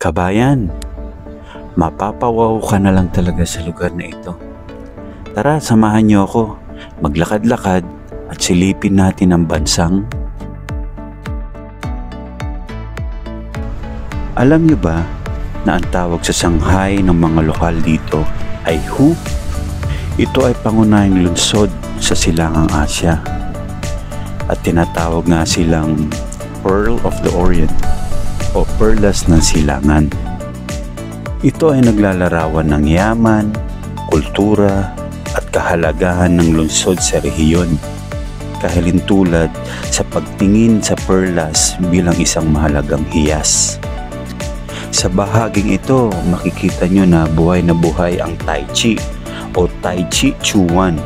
Kabayan, mapapawaw ka na lang talaga sa lugar na ito. Tara, samahan niyo ako. Maglakad-lakad at silipin natin ang bansang. Alam niyo ba na ang tawag sa Shanghai ng mga lokal dito ay Hu? Ito ay pangunahing lungsod sa Silangang Asya at tinatawag nga silang Pearl of the Orient o Perlas ng Silangan. Ito ay naglalarawan ng yaman, kultura at kahalagahan ng lungsod sa rehiyon, kahilintulad sa pagtingin sa perlas bilang isang mahalagang hiyas. Sa bahaging ito, makikita nyo na buhay ang Tai Chi o Tai Chi Chuan.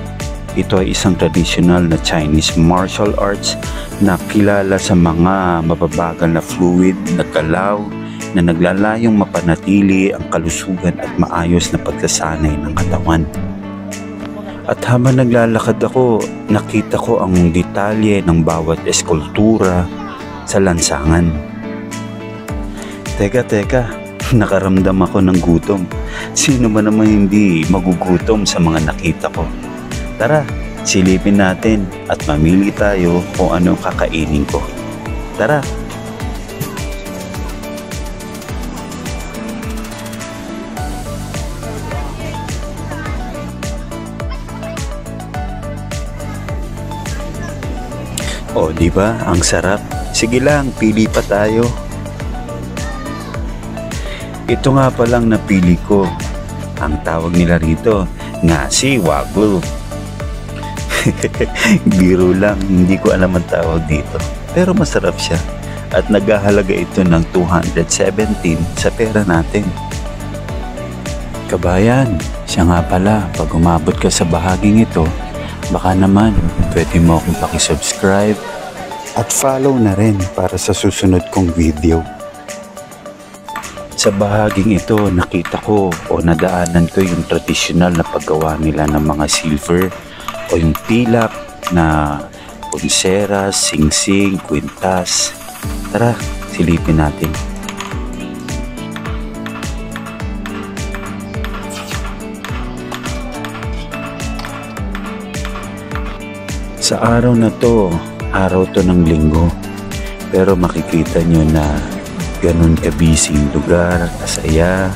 Ito ay isang traditional na Chinese martial arts na kilala sa mga mababagal na fluid na galaw na naglalayong mapanatili ang kalusugan at maayos na pagsasanay ng katawan. At habang naglalakad ako, nakita ko ang detalye ng bawat eskultura sa lansangan. Teka, nakaramdam ako ng gutom. Sino ba naman hindi magugutom sa mga nakita ko? Tara, silipin natin at mamili tayo kung anong kakainin ko. Tara! O, di ba? Ang sarap. Sige lang, pili pa tayo. Ito nga palang napili ko. Ang tawag nila rito, nasi wagyu. Biro lang, hindi ko alam ang tawag dito. Pero masarap siya. At naghahalaga ito ng 217 sa pera natin. Kabayan, siya nga pala, pag umabot ka sa bahaging ito, baka naman pwede mo akong pakisubscribe at follow na rin para sa susunod kong video. Sa bahaging ito, nakita ko o nadaanan ko yung tradisyonal na paggawa nila ng mga silver o yung pilak na pulseras, singsing, kwintas. Tara, silipin natin. Sa araw na to, araw to ng linggo, pero makikita nyo na ganun kabising lugar, kasaya.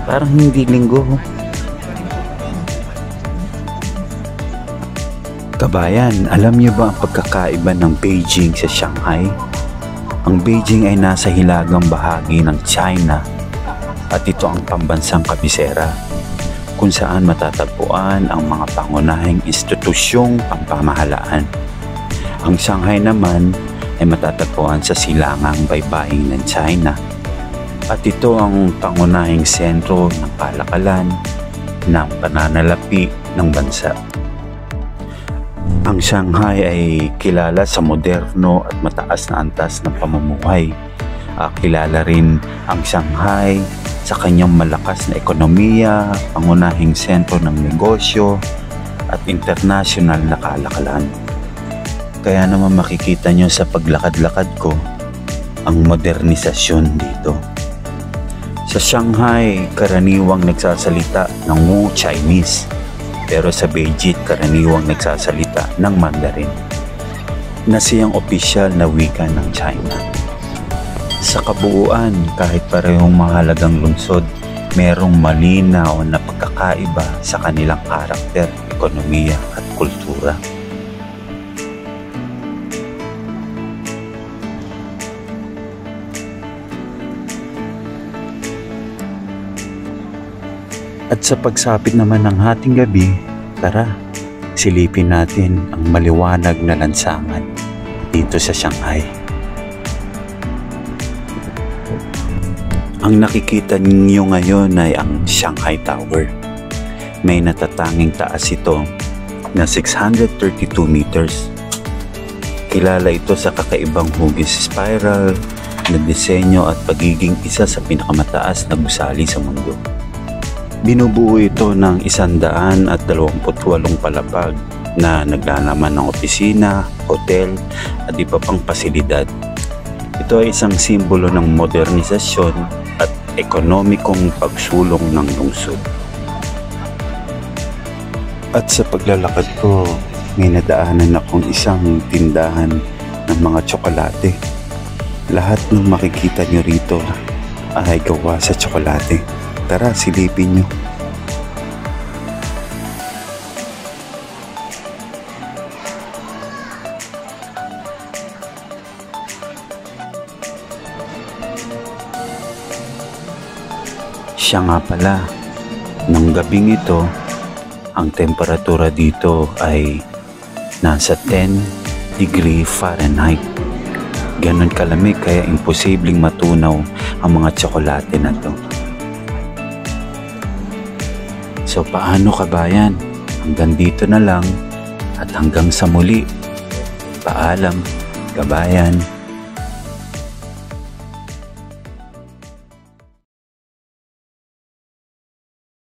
Parang hindi linggo. Kabayan, alam niyo ba ang pagkakaiba ng Beijing sa Shanghai? Ang Beijing ay nasa hilagang bahagi ng China at ito ang pambansang kabisera kung saan matatagpuan ang mga pangunahing institusyong pamamahalaan. Ang Shanghai naman ay matatagpuan sa silangang baybayin ng China at ito ang pangunahing sentro ng kalakalan ng pananalapi ng bansa. Ang Shanghai ay kilala sa moderno at mataas na antas ng pamumuhay. Kilala rin ang Shanghai sa kanyang malakas na ekonomiya, pangunahing sentro ng negosyo at international na kalakalan. Kaya naman makikita nyo sa paglakad-lakad ko ang modernisasyon dito. Sa Shanghai, karaniwang nagsasalita ng Wu Chinese, pero sa Beijing karaniwang nagsasalita ng Mandarin na siyang opisyal na wika ng China. Sa kabuuan, kahit parehong mahalagang lungsod, merong malinaw na pagkakaiba sa kanilang karakter, ekonomiya at kultura. At sa pagsapit naman ng hating gabi, tara, silipin natin ang maliwanag na lansangan dito sa Shanghai. Ang nakikita niyo ngayon ay ang Shanghai Tower. May natatanging taas ito na 632 meters. Kilala ito sa kakaibang hugis spiral na disenyo at pagiging isa sa pinakamataas na gusali sa mundo. Binubuo ito ng 128 palapag na naglalaman ng opisina, hotel at iba pang pasilidad. Ito ay isang simbolo ng modernisasyon at ekonomikong pagsulong ng lungsod. At sa paglalakad ko, may nadaanan akong isang tindahan ng mga tsokolate. Lahat ng makikita nyo rito ay gawa sa tsokolate. Tara, silipin nyo. Siya nga pala, nung gabing ito, ang temperatura dito ay nasa 10 degree Fahrenheit. Ganon kalamig kaya imposibleng matunaw ang mga tsokolate na to. So paano kabayan? Hanggang dito na lang at hanggang sa muli. Paalam, kabayan.